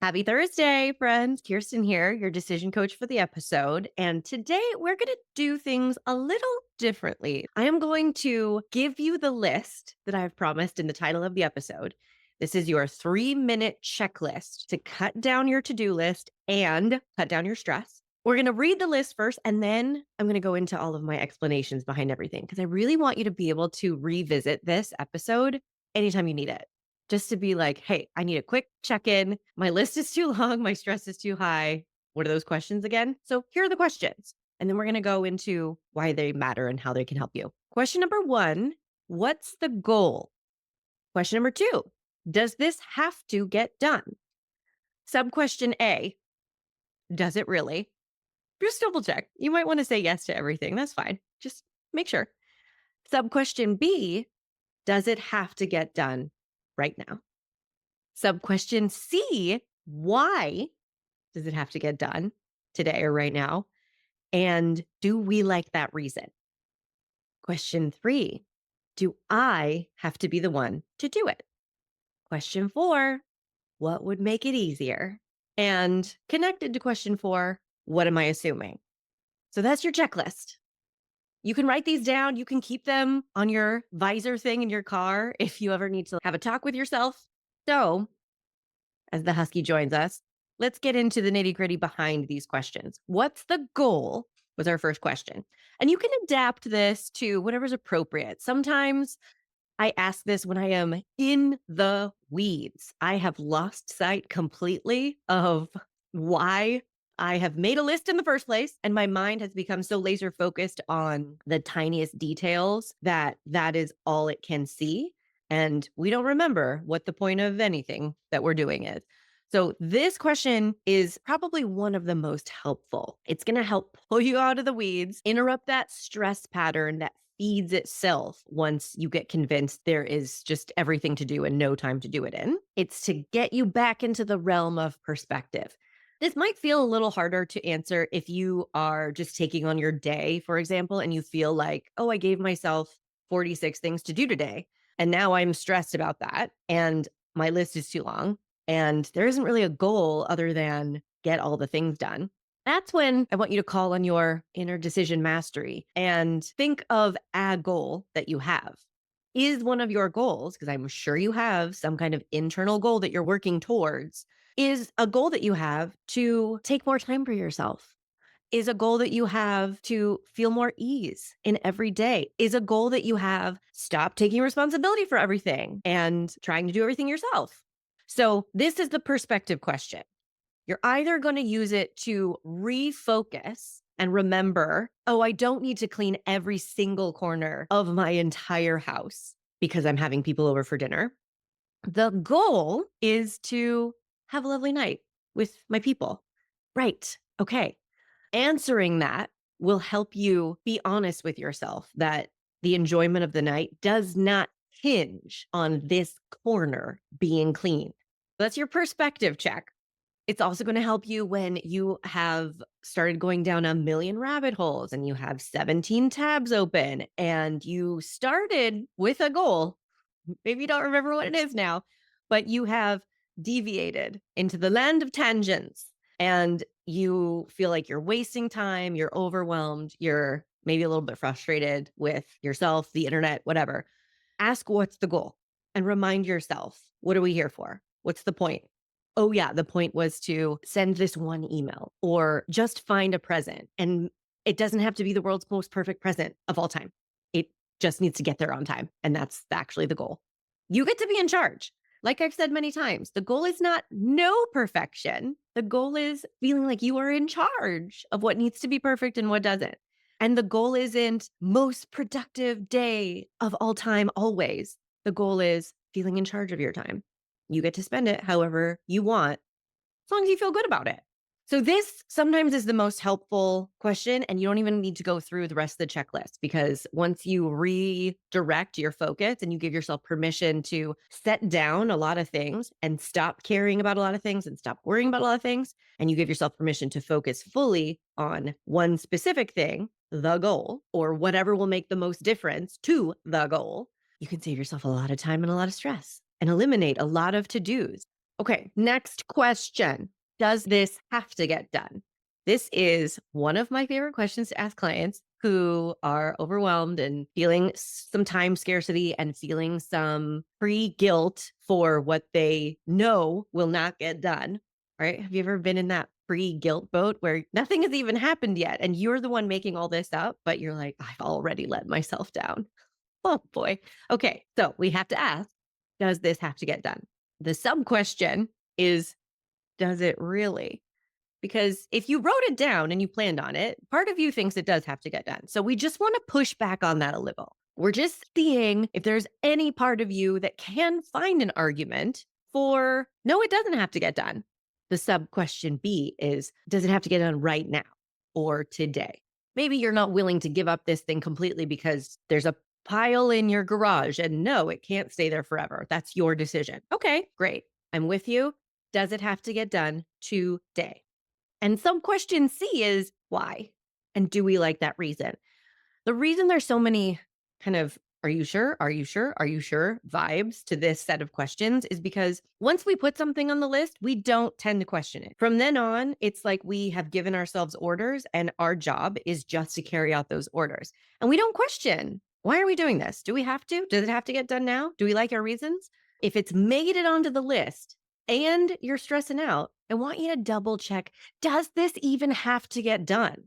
Happy Thursday, friends. Kirsten here, your decision coach for the episode. And today we're going to do things a little differently. I am going to give you the list that I've promised in the title of the episode. This is your 3-minute checklist to cut down your to do list and cut down your stress. We're going to read the list first, and then I'm going to go into all of my explanations behind everything because I really want you to be able to revisit this episode anytime you need it, just to be like, hey, I need a quick check in. My list is too long. My stress is too high. What are those questions again? So here are the questions. And then we're going to go into why they matter and how they can help you. Question number 1, what's the goal? Question number 2, does this have to get done? Sub question A, does it really? Just double check. You might want to say yes to everything. That's fine. Just make sure. Sub question B, does it have to get done right now? Sub question C, why does it have to get done today or right now? And do we like that reason? Question 3, do I have to be the one to do it? Question 4, what would make it easier? And connected to question 4, what am I assuming? So that's your checklist. You can write these down. You can keep them on your visor thing in your car if you ever need to have a talk with yourself. So, as the husky joins us, let's get into the nitty gritty behind these questions. What's the goal? Was our first question. And you can adapt this to whatever's appropriate. Sometimes I ask this when I am in the weeds. I have lost sight completely of why I have made a list in the first place. And my mind has become so laser focused on the tiniest details that that is all it can see. And we don't remember what the point of anything that we're doing is. So, this question is probably one of the most helpful. It's going to help pull you out of the weeds, interrupt that stress pattern that feeds itself once you get convinced there is just everything to do and no time to do it in. It's to get you back into the realm of perspective. This might feel a little harder to answer if you are just taking on your day, for example, and you feel like, oh, I gave myself 46 things to do today. And now I'm stressed about that. And my list is too long. And there isn't really a goal other than get all the things done. That's when I want you to call on your inner decision mastery and think of a goal that you have. Is one of your goals, because I'm sure you have some kind of internal goal that you're working towards, is a goal that you have to take more time for yourself? Is a goal that you have to feel more ease in every day? Is a goal that you have stop taking responsibility for everything and trying to do everything yourself? So, this is the perspective question. You're either going to use it to refocus and remember, oh, I don't need to clean every single corner of my entire house because I'm having people over for dinner. The goal is to have a lovely night with my people. Right. Okay. Answering that will help you be honest with yourself that the enjoyment of the night does not hinge on this corner being clean. That's your perspective check. It's also going to help you when you have started going down a million rabbit holes and you have 17 tabs open and you started with a goal. Maybe you don't remember what it is now, but you have deviated into the land of tangents and you feel like you're wasting time, you're overwhelmed, you're maybe a little bit frustrated with yourself, the internet, whatever. Ask what's the goal and remind yourself, what are we here for? What's the point? Oh, yeah, the point was to send this one email or just find a present. And it doesn't have to be the world's most perfect present of all time. It just needs to get there on time. And that's actually the goal. You get to be in charge. Like I've said many times, the goal is not no perfection. The goal is feeling like you are in charge of what needs to be perfect and what doesn't. And the goal isn't most productive day of all time, always. The goal is feeling in charge of your time. You get to spend it however you want, as long as you feel good about it. So this sometimes is the most helpful question, and you don't even need to go through the rest of the checklist because once you redirect your focus and you give yourself permission to set down a lot of things and stop caring about a lot of things and stop worrying about a lot of things, and you give yourself permission to focus fully on one specific thing, the goal, or whatever will make the most difference to the goal, you can save yourself a lot of time and a lot of stress and eliminate a lot of to-dos. Okay, next question. Does this have to get done? This is one of my favorite questions to ask clients who are overwhelmed and feeling some time scarcity and feeling some pre guilt for what they know will not get done. Right? Have you ever been in that pre guilt boat where nothing has even happened yet and you're the one making all this up, but you're like, I've already let myself down? Oh boy. Okay, so we have to ask, does this have to get done? The sub question is, does it really? Because if you wrote it down and you planned on it, part of you thinks it does have to get done. So we just want to push back on that a little. We're just seeing if there's any part of you that can find an argument for no, it doesn't have to get done. The sub question B is, does it have to get done right now or today? Maybe you're not willing to give up this thing completely because there's a pile in your garage and no, it can't stay there forever. That's your decision. Okay, great. I'm with you. Does it have to get done today? And some question C is why? And do we like that reason? The reason there's so many kind of are you sure? Are you sure? Are you sure vibes to this set of questions is because once we put something on the list, we don't tend to question it. From then on, it's like we have given ourselves orders and our job is just to carry out those orders. And we don't question, why are we doing this? Do we have to? Does it have to get done now? Do we like our reasons? If it's made it onto the list and you're stressing out, I want you to double check, does this even have to get done?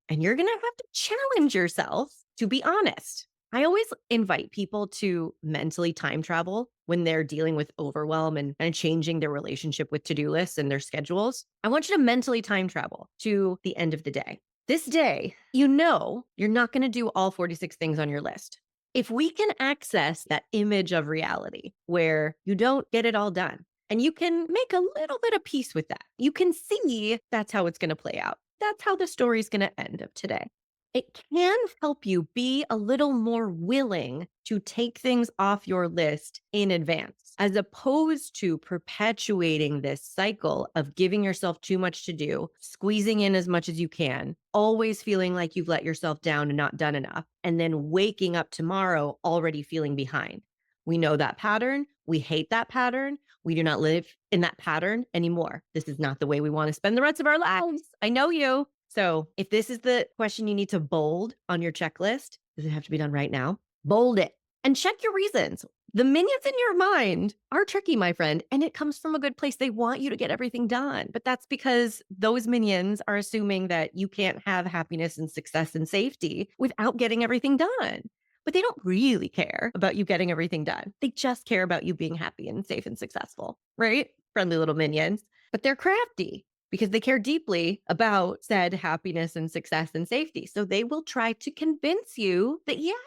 And you're going to have to challenge yourself to be honest. I always invite people to mentally time travel when they're dealing with overwhelm and changing their relationship with to do lists and their schedules. I want you to mentally time travel to the end of the day. This day, you know, you're not going to do all 46 things on your list. If we can access that image of reality where you don't get it all done and you can make a little bit of peace with that, you can see that's how it's going to play out. That's how the story's going to end of today. It can help you be a little more willing to take things off your list in advance, as opposed to perpetuating this cycle of giving yourself too much to do, squeezing in as much as you can, always feeling like you've let yourself down and not done enough, and then waking up tomorrow already feeling behind. We know that pattern. We hate that pattern. We do not live in that pattern anymore. This is not the way we want to spend the rest of our lives. I know you. So if this is the question you need to bold on your checklist, does it have to be done right now? Bold it and check your reasons. The minions in your mind are tricky, my friend, and it comes from a good place. They want you to get everything done, but that's because those minions are assuming that you can't have happiness and success and safety without getting everything done. But they don't really care about you getting everything done. They just care about you being happy and safe and successful, right? Friendly little minions, but they're crafty because they care deeply about said happiness and success and safety. So they will try to convince you that, yes,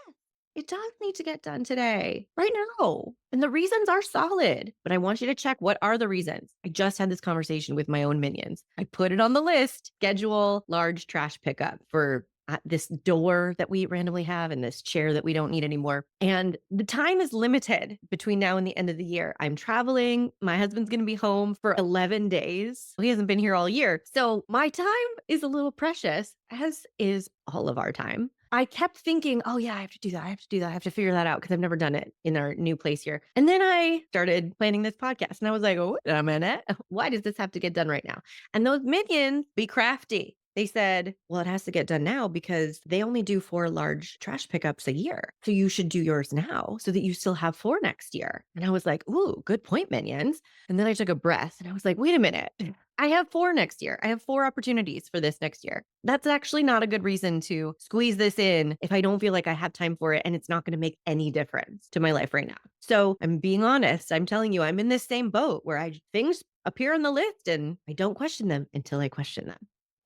it does need to get done today, right now. And the reasons are solid, but I want you to check what are the reasons. I just had this conversation with my own minions. I put it on the list, schedule large trash pickup for this door that we randomly have and this chair that we don't need anymore. And the time is limited between now and the end of the year. I'm traveling. My husband's going to be home for 11 days. He hasn't been here all year. So my time is a little precious, as is all of our time. I kept thinking, oh, yeah, I have to do that. I have to do that. I have to figure that out because I've never done it in our new place here. And then I started planning this podcast and I was like, oh, wait a minute. Why does this have to get done right now? And those minions be crafty. They said, well, it has to get done now because they only do 4 large trash pickups a year. So you should do yours now so that you still have 4 next year. And I was like, ooh, good point, minions. And then I took a breath and I was like, wait a minute. I have 4 next year. I have 4 opportunities for this next year. That's actually not a good reason to squeeze this in if I don't feel like I have time for it and it's not going to make any difference to my life right now. So I'm being honest. I'm telling you, I'm in this same boat where things appear on the list and I don't question them until I question them.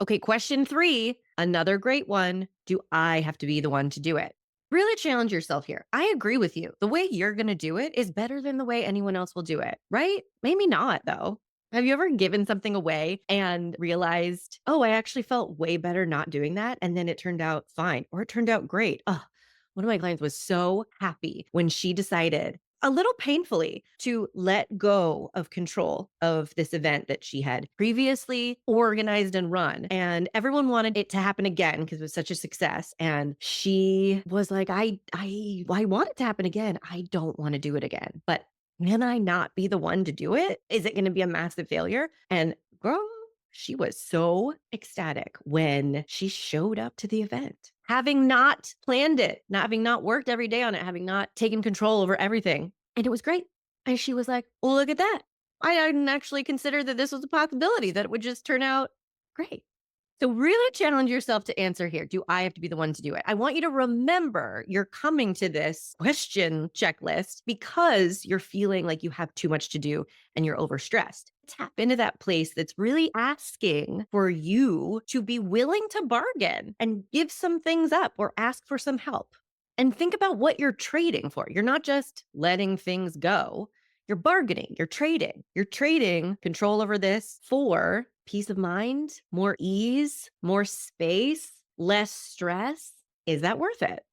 Okay, question 3, another great one. Do I have to be the one to do it? Really challenge yourself here. I agree with you. The way you're going to do it is better than the way anyone else will do it, right? Maybe not, though. Have you ever given something away and realized, oh, I actually felt way better not doing that? And then it turned out fine or it turned out great. Oh, one of my clients was so happy when she decided a little painfully to let go of control of this event that she had previously organized and run. And everyone wanted it to happen again because it was such a success. And she was like, I want it to happen again. I don't want to do it again. But Can I not be the one to do it? Is it going to be a massive failure? And girl, she was so ecstatic when she showed up to the event, having not planned it, not having not worked every day on it, having not taken control over everything. And it was great. And she was like, well, look at that. I hadn't actually considered that this was a possibility, that it would just turn out great. So really challenge yourself to answer here. Do I have to be the one to do it? I want you to remember you're coming to this question checklist because you're feeling like you have too much to do and you're overstressed. Tap into that place that's really asking for you to be willing to bargain and give some things up or ask for some help. And think about what you're trading for. You're not just letting things go. You're bargaining, you're trading. You're trading control over this for peace of mind, more ease, more space, less stress. Is that worth it?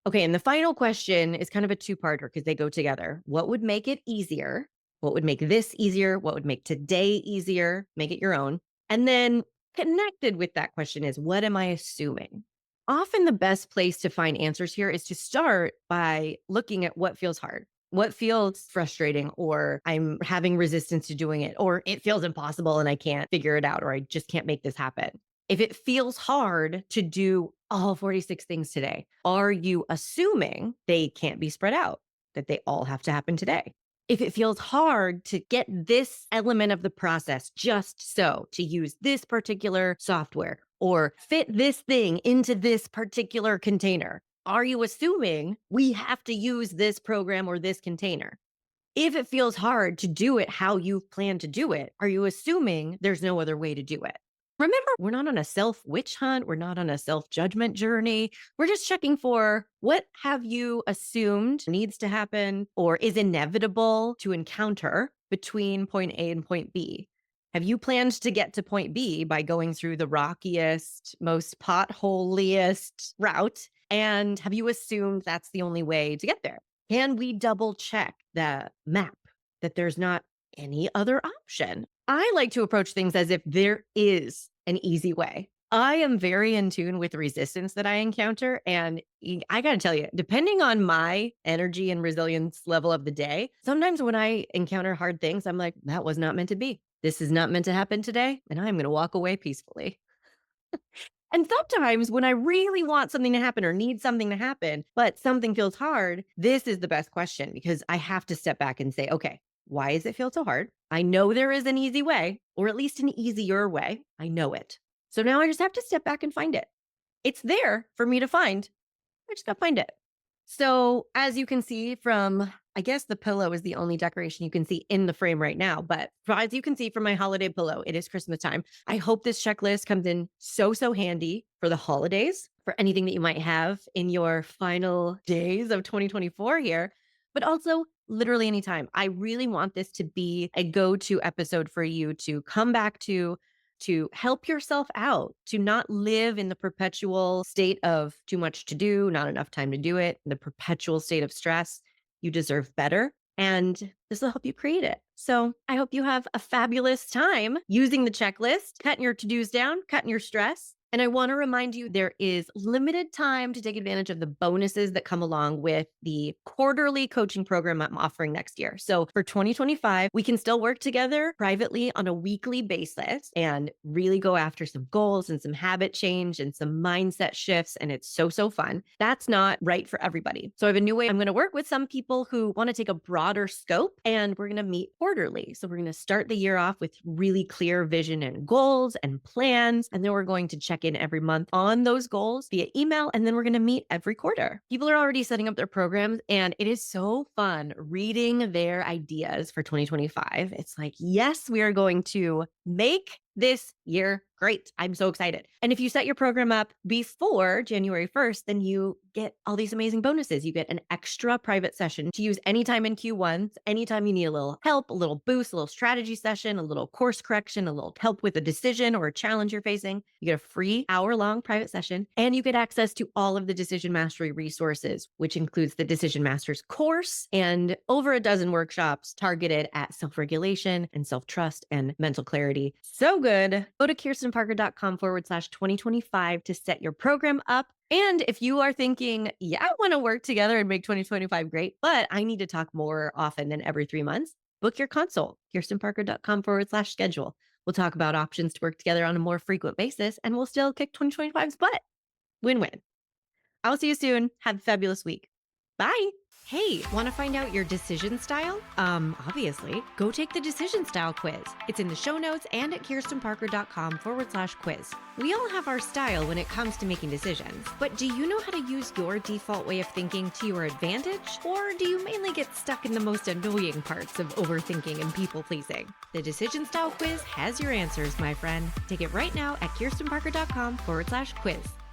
Okay, and the final question is kind of a two-parter because they go together. What would make it easier? What would make this easier? What would make today easier? Make it your own. And then connected with that question is, what am I assuming? Often the best place to find answers here is to start by looking at what feels hard. What feels frustrating, or I'm having resistance to doing it, or it feels impossible and I can't figure it out, or I just can't make this happen. If it feels hard to do all 46 things today, are you assuming they can't be spread out, that they all have to happen today? If it feels hard to get this element of the process just so, to use this particular software or fit this thing into this particular container, are you assuming we have to use this program or this container? If it feels hard to do it how you've planned to do it, are you assuming there's no other way to do it? Remember, we're not on a self witch hunt. We're not on a self judgment journey. We're just checking for what have you assumed needs to happen or is inevitable to encounter between point A and point B. Have you planned to get to point B by going through the rockiest, most potholiest route? And have you assumed that's the only way to get there? Can we double check the map that there's not any other option? I like to approach things as if there is an easy way. I am very in tune with the resistance that I encounter. And I got to tell you, depending on my energy and resilience level of the day, sometimes when I encounter hard things, I'm like, that was not meant to be. This is not meant to happen today. And I'm going to walk away peacefully. And sometimes when I really want something to happen or need something to happen, but something feels hard, this is the best question because I have to step back and say, okay, why does it feel so hard? I know there is an easy way, or at least an easier way. I know it. So now I just have to step back and find it. It's there for me to find. I just got to find it. So as you can see from, I guess the pillow is the only decoration you can see in the frame right now, but as you can see from my holiday pillow, it is Christmas time. I hope this checklist comes in so handy for the holidays, for anything that you might have in your final days of 2024 here, but also literally anytime. I really want this to be a go-to episode for you to come back to help yourself out, to not live in the perpetual state of too much to do, not enough time to do it, the perpetual state of stress. You deserve better. And this will help you create it. So I hope you have a fabulous time using the checklist, cutting your to dos down, cutting your stress. And I want to remind you there is limited time to take advantage of the bonuses that come along with the quarterly coaching program I'm offering next year. So for 2025, we can still work together privately on a weekly basis and really go after some goals and some habit change and some mindset shifts. And it's so fun. That's not right for everybody. So I have a new way. I'm going to work with some people who want to take a broader scope, and we're going to meet quarterly. So we're going to start the year off with really clear vision and goals and plans. And then we're going to check in every month on those goals via email. And then we're going to meet every quarter. People are already setting up their programs, and it is so fun reading their ideas for 2025. It's like, yes, we are going to make this year great. I'm so excited. And if you set your program up before January 1st, then you get all these amazing bonuses. You get an extra private session to use anytime in Q1, anytime you need a little help, a little boost, a little strategy session, a little course correction, a little help with a decision or a challenge you're facing. You get a free hour-long private session, and you get access to all of the Decision Mastery resources, which includes the Decision Masters course and over a dozen workshops targeted at self-regulation and self-trust and mental clarity. So good. Go to kirstenparker.com/2025 to set your program up. And if you are thinking, yeah, I want to work together and make 2025 great, but I need to talk more often than every 3 months, book your consult, kirstenparker.com/schedule. We'll talk about options to work together on a more frequent basis, and we'll still kick 2025's butt. Win win. I'll see you soon. Have a fabulous week. Bye. Hey, want to find out your decision style? Obviously, go take the decision style quiz. It's in the show notes and at kirstenparker.com/quiz. We all have our style when it comes to making decisions, but do you know how to use your default way of thinking to your advantage? Or do you mainly get stuck in the most annoying parts of overthinking and people pleasing? The decision style quiz has your answers, my friend. Take it right now at kirstenparker.com/quiz.